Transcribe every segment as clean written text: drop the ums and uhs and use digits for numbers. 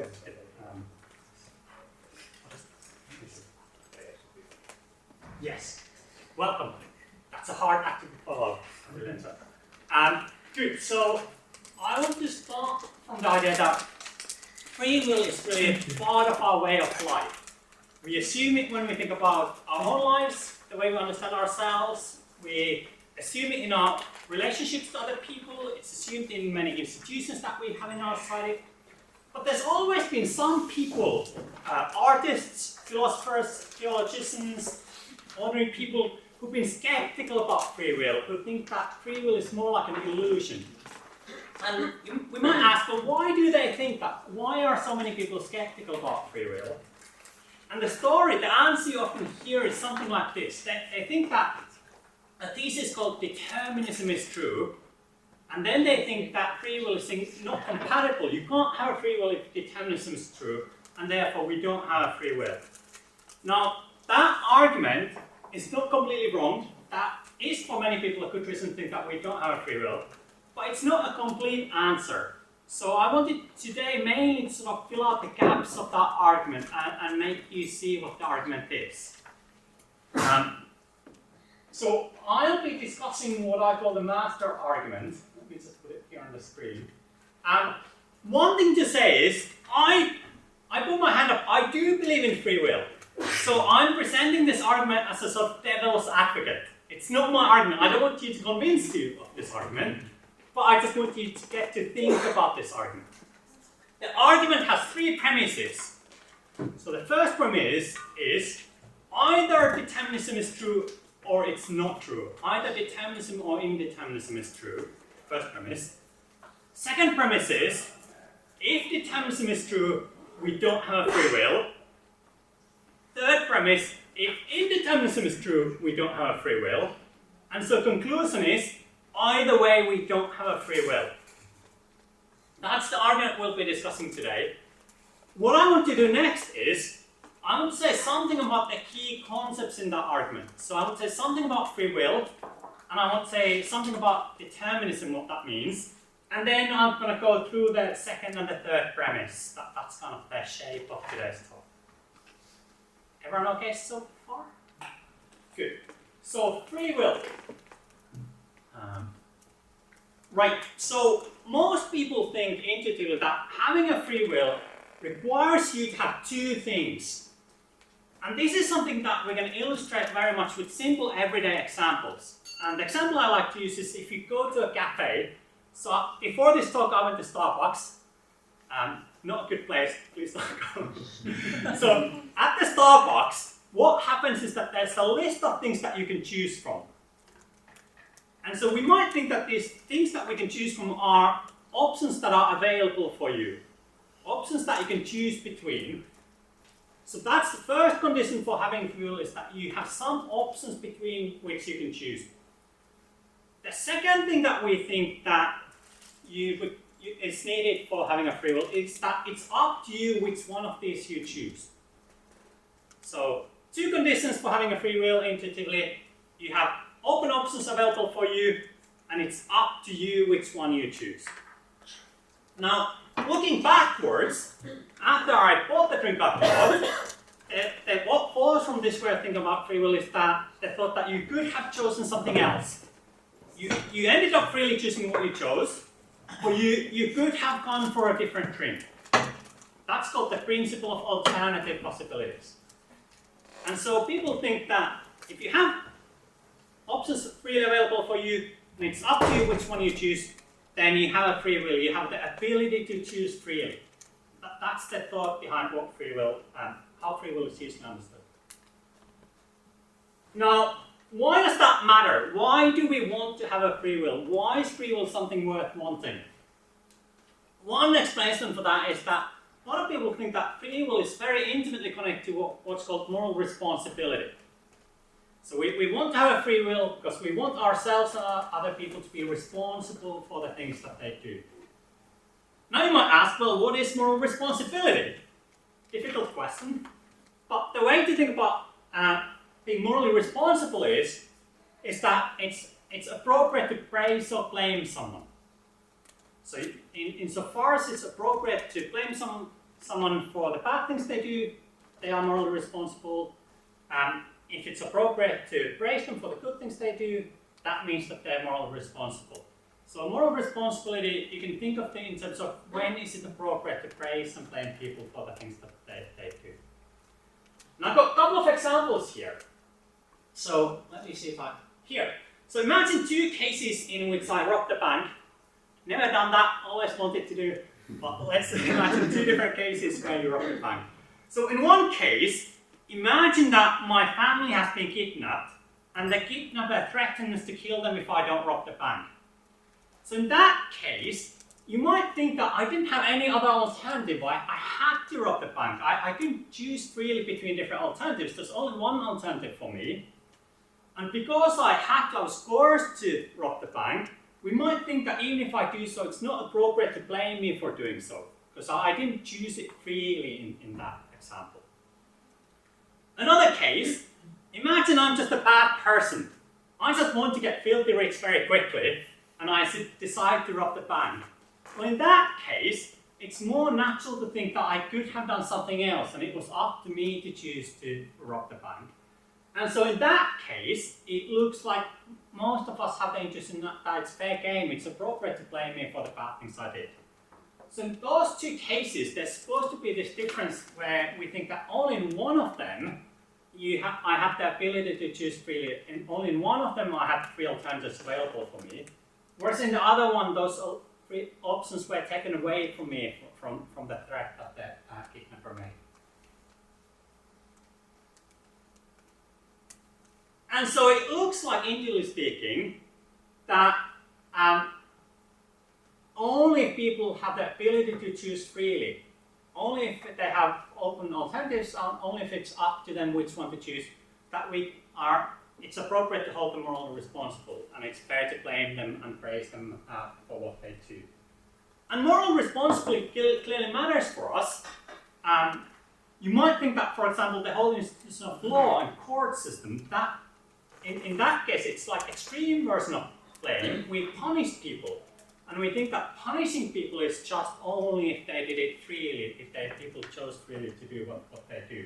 to yes, welcome. That's a hard act to follow. Good, so I want to start from the idea that free will is really part of our way of life. We assume it when we think about our own lives, the way we understand ourselves. We assume it in our relationships to other people. It's assumed in many institutions that we have in our society. But there's always been some people, artists, philosophers, theologians, ordinary people who've been skeptical about free will, who think that free will is more like an illusion. And we might ask, well, why do they think that? Why are so many people skeptical about free will? And the answer you often hear is something like this. They think that a thesis called determinism is true, and then they think that free will is not compatible. You can't have a free will if determinism is true, and therefore we don't have a free will. Now, that argument is not completely wrong. That is, for many people, a good reason to think that we don't have a free will, but it's not a complete answer. So I wanted today mainly to sort of fill out the gaps of that argument and make you see what the argument is. So I'll be discussing what I call the master argument. Let me just put it here on the screen. One thing to say is, I put my hand up, I do believe in free will. So I'm presenting this argument as a sort of devil's advocate. It's not my argument. I don't want you to convince you of this argument, but I just want you to get to think about this argument. The argument has three premises. So the first premise is either determinism is true or it's not true. Either determinism or indeterminism is true. First premise. Second premise is, if determinism is true, we don't have a free will. Third premise, if indeterminism is true, we don't have a free will. And so conclusion is, either way, we don't have a free will. That's the argument we'll be discussing today. What I want to do next is, I want to say something about the key concepts in that argument. So I want to say something about free will, and I want to say something about determinism, what that means. And then I'm going to go through the second and the third premise. That's kind of the shape of today's talk. Everyone okay so far? Good. So free will. Right, so most people think intuitively that having a free will requires you to have two things. And this is something that we're going to illustrate very much with simple everyday examples. And the example I like to use is if you go to a cafe. So before this talk I went to Starbucks. Not a good place, please don't go. So at the Starbucks, what happens is that there's a list of things that you can choose from. And so we might think that these things that we can choose from are options that are available for you. Options that you can choose between. So that's the first condition for having free will, is that you have some options between which you can choose. The second thing that we think that is needed for having a free will is that it's up to you which one of these you choose. So two conditions for having a free will intuitively. You have open options available for you, and it's up to you which one you choose. Now, looking backwards, after I bought the drink I bought, what follows from this way of thinking about free will is that the thought that you could have chosen something else. You ended up freely choosing what you chose, but you could have gone for a different drink. That's called the principle of alternative possibilities. And so people think that if you have options freely available for you, and it's up to you which one you choose, then you have a free will. You have the ability to choose freely. That's the thought behind what free will and how free will is used and understood. Now, why does that matter? Why do we want to have a free will? Why is free will something worth wanting? One explanation for that is that a lot of people think that free will is very intimately connected to what's called moral responsibility. So we want to have a free will because we want ourselves and other people to be responsible for the things that they do. Now you might ask, well, what is moral responsibility? Difficult question. But the way to think about being morally responsible is that it's appropriate to praise or blame someone. So insofar as it's appropriate to blame someone, someone for the bad things they do, they are morally responsible. If it's appropriate to praise them for the good things they do, that means that they're morally responsible. So moral responsibility, you can think of it in terms of when is it appropriate to praise and blame people for the things that they do. Now I've got a couple of examples here. So let me see if here. So imagine two cases in which I robbed a bank. Never done that, always wanted to do, but let's imagine two different cases where you rob a bank. So in one case, imagine that my family has been kidnapped and the kidnapper threatens to kill them if I don't rob the bank. So in that case, you might think that I didn't have any other alternative. I had to rob the bank. I couldn't choose freely between different alternatives. There's only one alternative for me. And because I was forced to rob the bank, we might think that even if I do so, it's not appropriate to blame me for doing so, because I didn't choose it freely in that example. Another case, imagine I'm just a bad person. I just want to get filthy rich very quickly, and I decide to rob the bank. Well, in that case, it's more natural to think that I could have done something else, and it was up to me to choose to rob the bank. And so in that case, it looks like most of us have the interest in that it's fair game. It's appropriate to blame me for the bad things I did. So in those two cases, there's supposed to be this difference where we think that only in one of them, I have the ability to choose freely, and only in one of them I have free alternatives available for me. Whereas in the other one, those free options were taken away from me from the threat that the kidnapper made. And so it looks like, intuitively speaking, that only if people have the ability to choose freely, only if they have open alternatives, only if it's up to them which one to choose, that it's appropriate to hold them morally responsible, and it's fair to blame them and praise them for what they do. And moral responsibility clearly matters for us. You might think that, for example, the whole institution of law and court system, that in that case, it's like extreme version of blame. We punish people, and we think that punishing people is just only if they did it freely, if people chose freely to do what they do.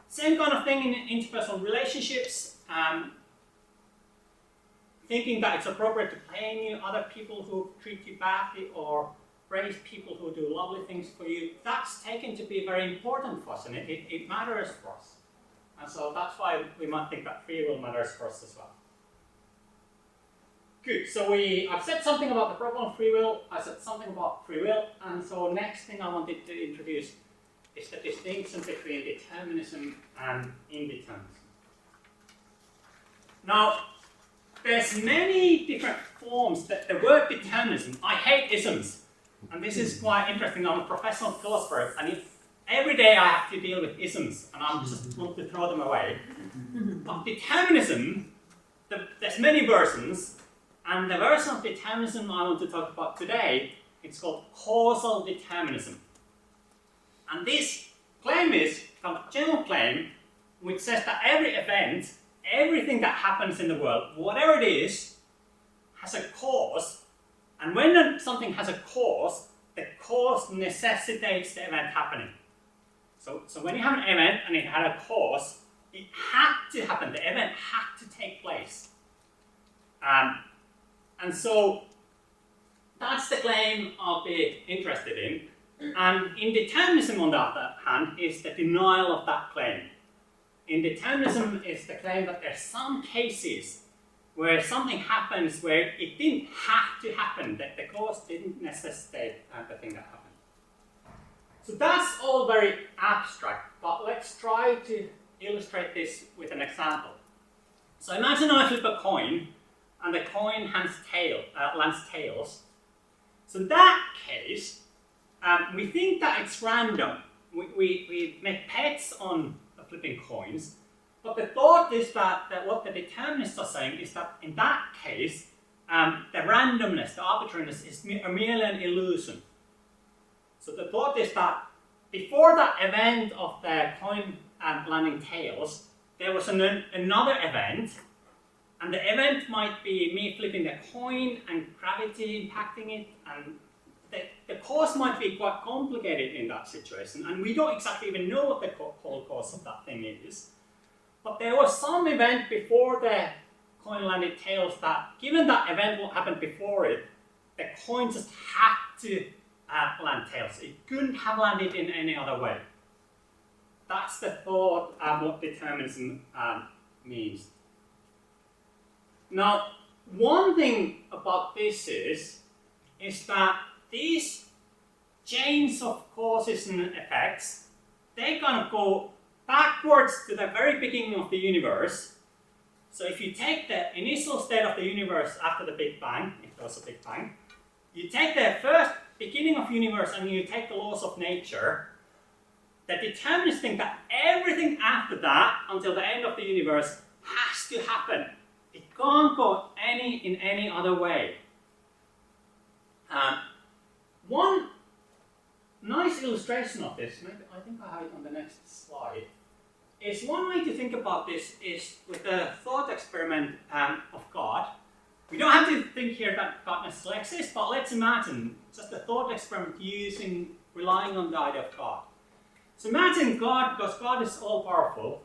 Same kind of thing in interpersonal relationships. Thinking that it's appropriate to blame other people who treat you badly or praise people who do lovely things for you, that's taken to be very important for us, and it matters for us. And so that's why we might think that free will matters for us as well. Good, so I've said something about the problem of free will, I said something about free will, and so next thing I wanted to introduce is the distinction between determinism and indeterminism. Now, there's many different forms that the word determinism, I hate isms, and this is quite interesting. I'm a professional philosopher, and every day I have to deal with isms, and I just want to throw them away. But determinism, there's many versions, and the version of determinism I want to talk about today, it's called causal determinism. And this claim is a general claim which says that every event, everything that happens in the world, whatever it is, has a cause, and when something has a cause, the cause necessitates the event happening. So when you have an event and it had a cause, it had to happen, the event had to take place. And so that's the claim I'll be interested in. And indeterminism, on the other hand, is the denial of that claim. Indeterminism is the claim that there's some cases where something happens where it didn't have to happen, that the cause didn't necessitate the thing that happened. So that's all very abstract, but let's try to illustrate this with an example. So imagine I flip a coin, and the coin lands tails. So in that case, we think that it's random. We make bets on flipping coins, but the thought is that what the determinists are saying is that in that case, the randomness, the arbitrariness is merely an illusion. So the thought is that before that event of the coin landing tails, there was another event, and the event might be me flipping the coin and gravity impacting it, and the cause might be quite complicated in that situation, and we don't exactly even know what the whole cause of that thing is. But there was some event before the coin landed tails that, given that event what happened before it, the coin just had to land tails. It couldn't have landed in any other way. That's the thought of what determinism means. Now, one thing about this is that these chains of causes and effects, they kind of go backwards to the very beginning of the universe. So if you take the initial state of the universe after the Big Bang, if there was a Big Bang, you take the first beginning of the universe and you take the laws of nature, the determinists think that everything after that, until the end of the universe, has to happen. It can't go in any other way. One nice illustration of this, maybe I think I have it on the next slide, is one way to think about this is with the thought experiment of God. We don't have to think here that God necessarily exists, but let's imagine just a thought experiment relying on the idea of God. So imagine God, because God is all-powerful,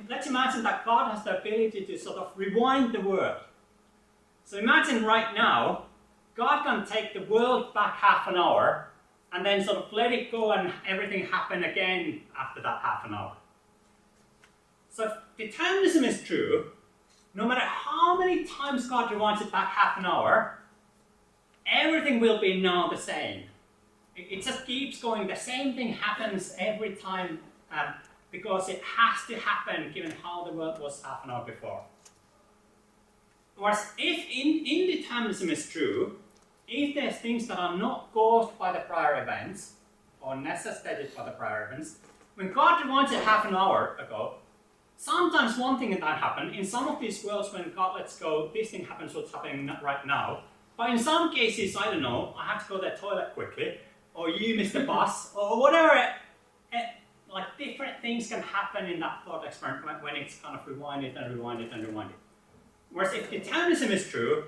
let's imagine that God has the ability to sort of rewind the world. So imagine right now, God can take the world back half an hour and then sort of let it go and everything happen again after that half an hour. So if determinism is true, no matter how many times God rewinds it back half an hour, everything will be now the same. It just keeps going. The same thing happens every time because it has to happen given how the world was half an hour before. Whereas if indeterminism is true, if there's things that are not caused by the prior events or necessitated by the prior events, when God rewinds it half an hour ago, sometimes one thing that happened, in some of these worlds when God lets go, this thing happens what's happening right now. But in some cases, I don't know, I have to go to the toilet quickly, or you missed the bus, or whatever. Like different things can happen in that thought experiment when it's kind of rewinded and rewinded and rewinded. Whereas if determinism is true,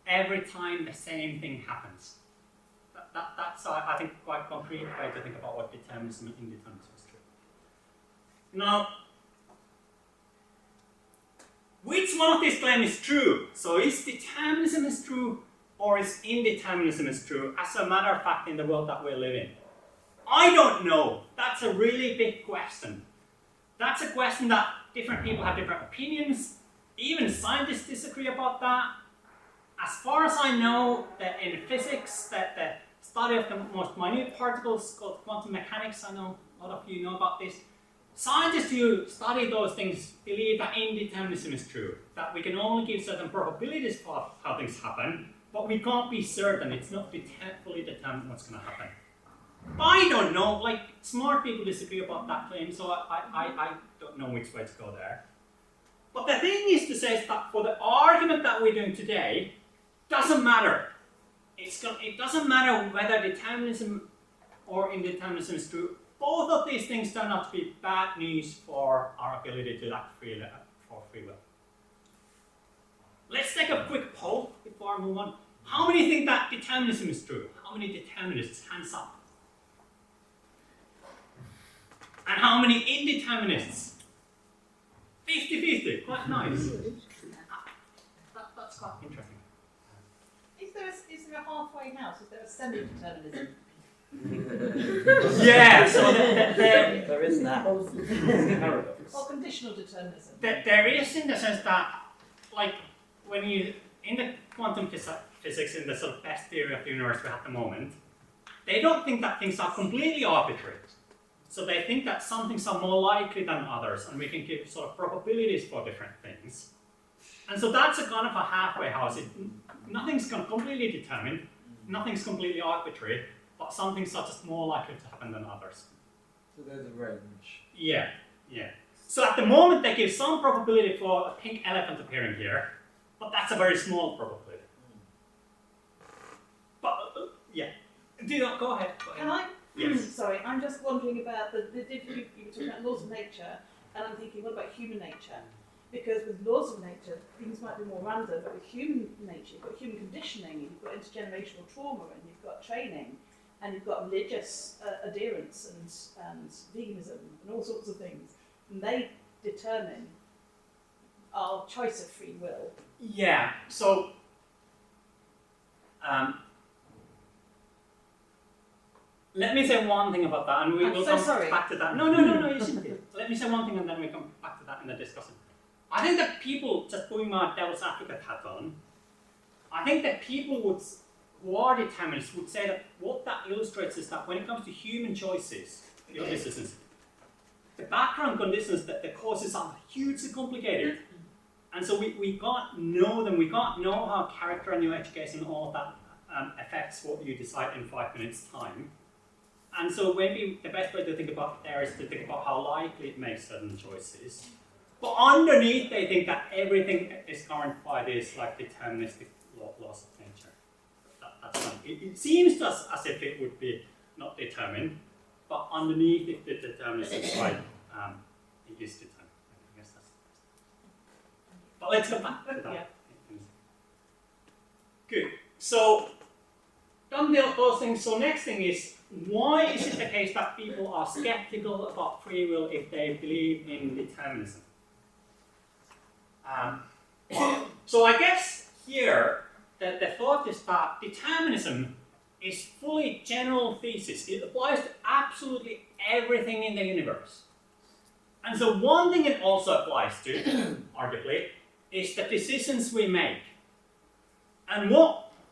every time the same thing happens. That's, I think, quite a concrete way to think about what determinism and indeterminism is true. Now, which one of these claims is true? So is determinism is true or is indeterminism is true as a matter of fact in the world that we live in? I don't know. That's a really big question. That's a question that different people have different opinions. Even scientists disagree about that. As far as I know, that in physics, that the study of the most minute particles called quantum mechanics, I know a lot of you know about this. Scientists who study those things believe that indeterminism is true, that we can only give certain probabilities for how things happen, but we can't be certain. It's not fully determined what's going to happen. I don't know, like smart people disagree about that claim, so I don't know which way to go there. But the thing is to say is that for the argument that we're doing today, doesn't matter. It doesn't matter whether determinism or indeterminism is true. Both of these things turn out to be bad news for our ability to act for free will. Let's take a quick poll before I move on. How many think that determinism is true? How many determinists? Hands up. And how many indeterminists? 50-50. Quite nice. That's quite interesting. Is there a halfway house? Is there a semi-determinism? Yeah, so there is that. Or conditional determinism? There is, in the sense that, like, when you, in the quantum physics, in the sort of best theory of the universe we have at the moment, they don't think that things are completely arbitrary. So they think that some things are more likely than others, and we can give sort of probabilities for different things. And so that's a kind of a halfway house. Nothing's completely determined, nothing's completely arbitrary, but some things are just more likely to happen than others. So there's a range. Yeah. So at the moment they give some probability for a pink elephant appearing here, but that's a very small probability. But, yeah. Go ahead. Can I? Yes. Sorry, I'm just wondering about the difference. You were talking about laws of nature, and I'm thinking, what about human nature? Because with laws of nature, things might be more random, but with human nature, you've got human conditioning, and you've got intergenerational trauma, and you've got training, and you've got religious adherence and veganism and all sorts of things. And they determine our choice of free will. Yeah, so let me say one thing about that, and we will come back to that. No, you shouldn't be. Let me say one thing, and then we come back to that in the discussion. I think that people, just putting my devil's advocate hat on, I think that people who are determinists would say that what that illustrates is that when it comes to human choices, your decisions, the background conditions that the causes are hugely complicated. And so we can't know them, we can't know how character and your education and all of that affects what you decide in 5 minutes' time. And so maybe the best way to think about there is to think about how likely it makes certain choices. But underneath, they think that everything is governed by this like deterministic laws of nature. That's fine. It seems to us as if it would be not determined, but underneath it, the determinism side, it is determined. I guess that's. But let's go back to that. Yeah. Good. So, done those things. So next thing is, why is it the case that people are skeptical about free will if they believe in determinism? So I guess here the thought is that determinism is fully general thesis. It applies to absolutely everything in the universe. And so one thing it also applies to, arguably, is the decisions we make. And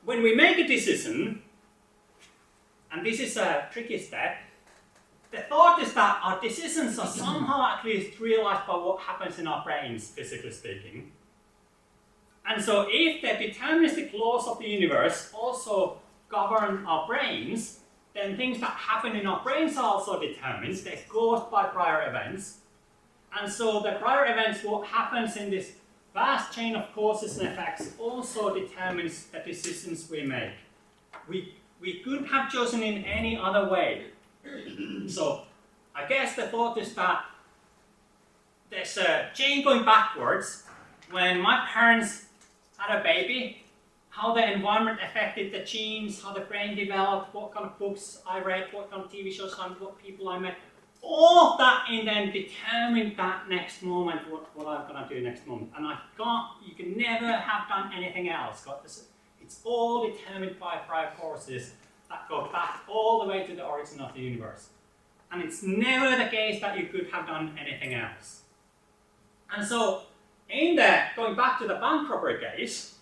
when we make a decision, and this is a tricky step, the thought is that our decisions are somehow at least realized by what happens in our brains, physically speaking. And so if the deterministic laws of the universe also govern our brains, then things that happen in our brains are also determined. They're caused by prior events. And so the prior events, what happens in this vast chain of causes and effects, also determines the decisions we make. We couldn't have chosen in any other way. So I guess the thought is that there's a chain going backwards. When my parents had a baby, how the environment affected the genes, how the brain developed, what kind of books I read, what kind of TV shows I what people I met, all of that and then determined that next moment, what I'm going to do next moment. And you can never have done anything else. It's all determined by prior causes that go back all the way to the origin of the universe. And it's never the case that you could have done anything else. And so, going back to the bank robbery case,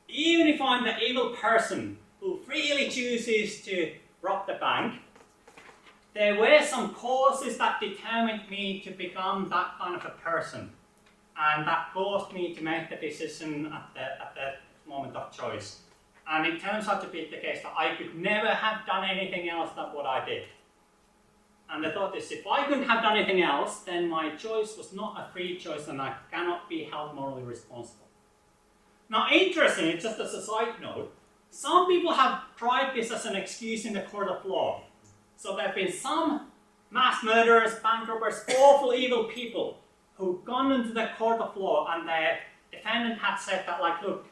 even if I'm the evil person who freely chooses to rob the bank, there were some causes that determined me to become that kind of a person. And that caused me to make the decision at the moment of choice. And it turns out to be the case that I could never have done anything else than what I did. And the thought is, if I couldn't have done anything else, then my choice was not a free choice and I cannot be held morally responsible. Now, interestingly, just as a side note, some people have tried this as an excuse in the court of law. So there have been some mass murderers, bank robbers, awful evil people who've gone into the court of law and the defendant had said that, like, look,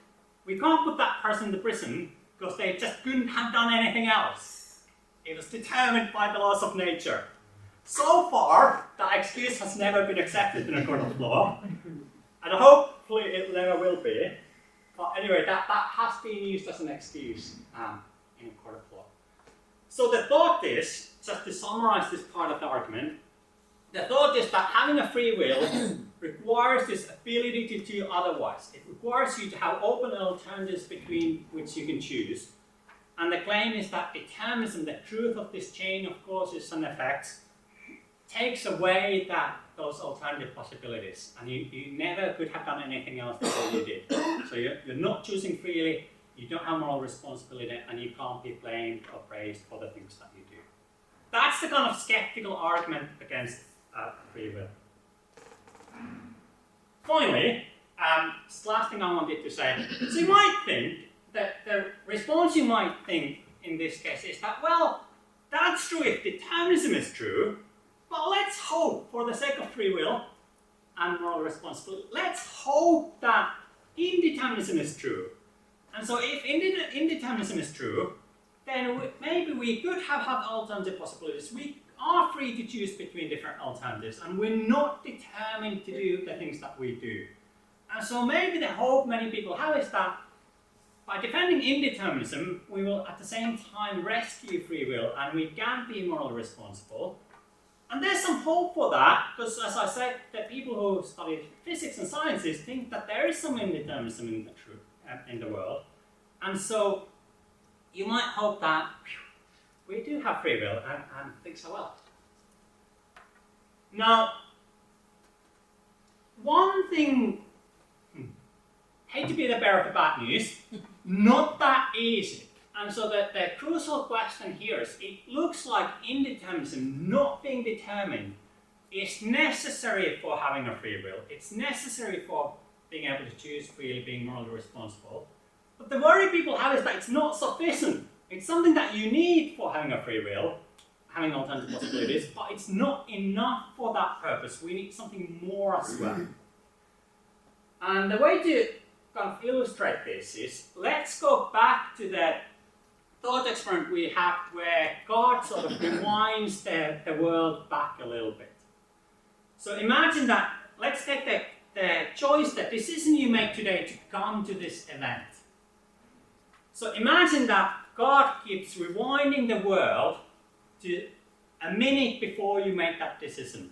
we can't put that person into prison because they just couldn't have done anything else. It was determined by the laws of nature. So far, that excuse has never been accepted in a court of law, and hopefully it never will be. But anyway, that has been used as an excuse in a court of law. So the thought is, just to summarize this part of the argument, the thought is that having a free will requires this ability to do otherwise. It requires you to have open alternatives between which you can choose. And the claim is that determinism, the truth of this chain of causes and effects, takes away those alternative possibilities. And you never could have done anything else than what you did. So you're not choosing freely, you don't have moral responsibility, and you can't be blamed or praised for the things that you do. That's the kind of skeptical argument against free will. Finally, this last thing I wanted to say. So you might think that the response you might think in this case is that, well, that's true if determinism is true, but let's hope, for the sake of free will, and moral responsibility. Let's hope that indeterminism is true. And so if indeterminism is true, then maybe we could have had alternative possibilities. We are free to choose between different alternatives, and we're not determined to do the things that we do. And so maybe the hope many people have is that by defending indeterminism, we will at the same time rescue free will, and we can be morally responsible. And there's some hope for that, because as I said, the people who study physics and sciences think that there is some indeterminism in the world. And so you might hope that we do have free will and things are well. Now, one thing, hate to be the bearer of the bad news, not that easy. And so the crucial question here is, it looks like indeterminism, not being determined, is necessary for having a free will. It's necessary for being able to choose freely, being morally responsible. But the worry people have is that it's not sufficient. It's something that you need for having a free will, having alternative possibilities, but it's not enough for that purpose. We need something more as well. And the way to kind of illustrate this is, let's go back to the thought experiment we had where God sort of rewinds the world back a little bit. So imagine that, let's take the choice, the decision you make today to come to this event. So imagine that God keeps rewinding the world to a minute before you make that decision.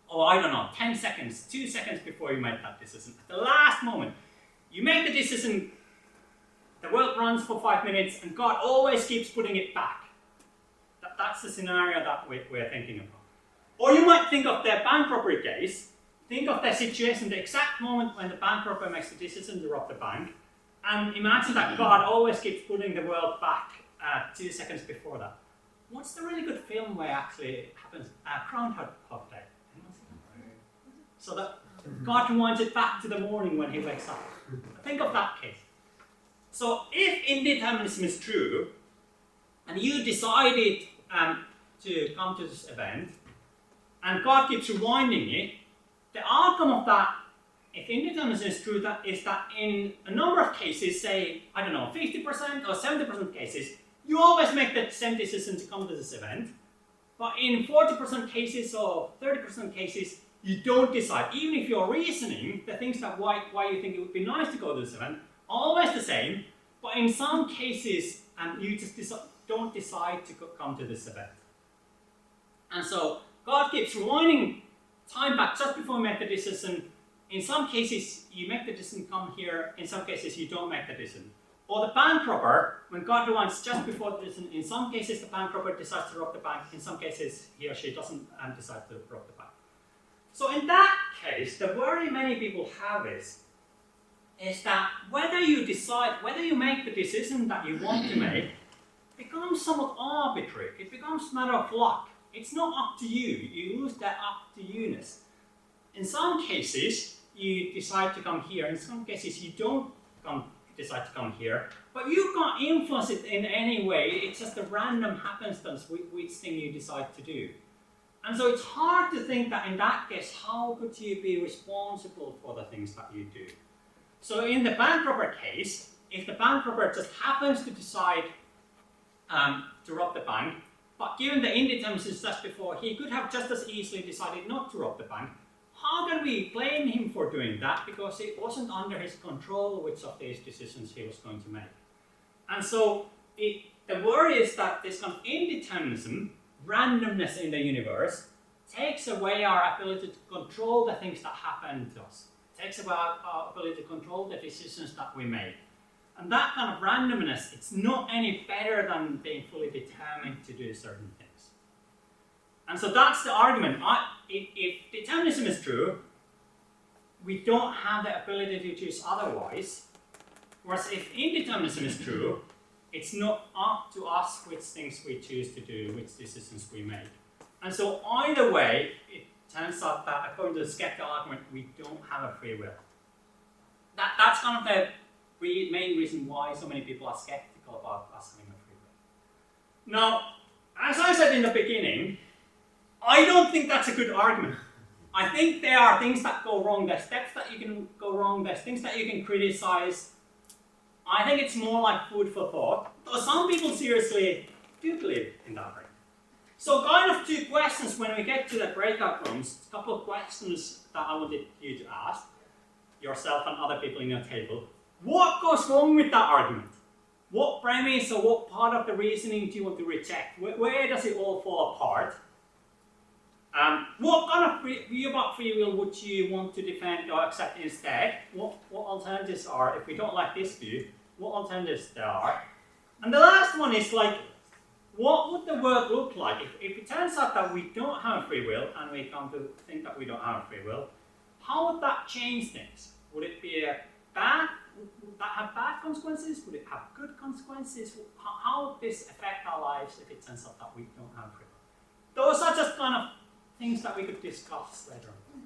Or I don't know, 10 seconds, 2 seconds before you make that decision. At the last moment, you make the decision, the world runs for 5 minutes, and God always keeps putting it back. That's the scenario that we're thinking about. Or you might think of the bank robbery case. Think of the situation, the exact moment when the bank robber makes the decision to rob the bank, and imagine that God always keeps putting the world back 2 seconds before that. What's the really good film where actually it happens? Groundhog Day. So that God rewinds it back to the morning when he wakes up. Think of that case. So if indeterminism is true, and you decided to come to this event, and God keeps rewinding it, the outcome of that, if indeterminism is true, that is that in a number of cases, say, I don't know, 50% or 70% cases, you always make the same decision to come to this event. But in 40% cases or 30% cases, you don't decide. Even if you're reasoning, the things that why you think it would be nice to go to this event are always the same. But in some cases, you just don't decide to come to this event. And so God keeps rewinding time back just before you make the decision. In some cases, you make the decision, come here. In some cases, you don't make the decision. Or the bank robber, when God rewinds just before the decision, in some cases, the bank robber decides to rob the bank. In some cases, he or she doesn't decide to rob the bank. So in that case, the worry many people have is that whether you make the decision that you want to make, becomes somewhat arbitrary. It becomes a matter of luck. It's not up to you. You lose that up to you-ness. In some cases, you decide to come here. In some cases, you don't decide to come here. But you can't influence it in any way. It's just a random happenstance which thing you decide to do. And so it's hard to think that in that case, how could you be responsible for the things that you do? So in the bank robber case, if the bank robber just happens to decide to rob the bank, but given the indeterminism just before, he could have just as easily decided not to rob the bank. How can we blame him for doing that? Because it wasn't under his control which of these decisions he was going to make. And so the worry is that this kind of indeterminism, randomness in the universe, takes away our ability to control the things that happen to us. It takes away our ability to control the decisions that we make. And that kind of randomness, it's not any better than being fully determined to do certain things. And so that's the argument. If determinism is true, we don't have the ability to choose otherwise. Whereas if indeterminism is true, it's not up to us which things we choose to do, which decisions we make. And so either way, it turns out that according to the skeptical argument, we don't have a free will. That's kind of the main reason why so many people are skeptical about us having a free will. Now, as I said in the beginning, I don't think that's a good argument. I think there are things that go wrong, there's steps that you can go wrong, there's things that you can criticize. I think it's more like food for thought. Though some people seriously do believe in that way. So kind of two questions when we get to the breakout rooms, a couple of questions that I wanted you to ask yourself and other people in your table. What goes wrong with that argument? What premise or what part of the reasoning do you want to reject? Where does it all fall apart? What kind of view about free will would you want to defend or accept instead? What alternatives are, if we don't like this view, what alternatives there are? And the last one is like, what would the world look like if it turns out that we don't have free will and we come to think that we don't have free will? How would that change things? Would it be would that have bad consequences? Would it have good consequences? How would this affect our lives if it turns out that we don't have free will? Those are just kind of things that we could discuss later on.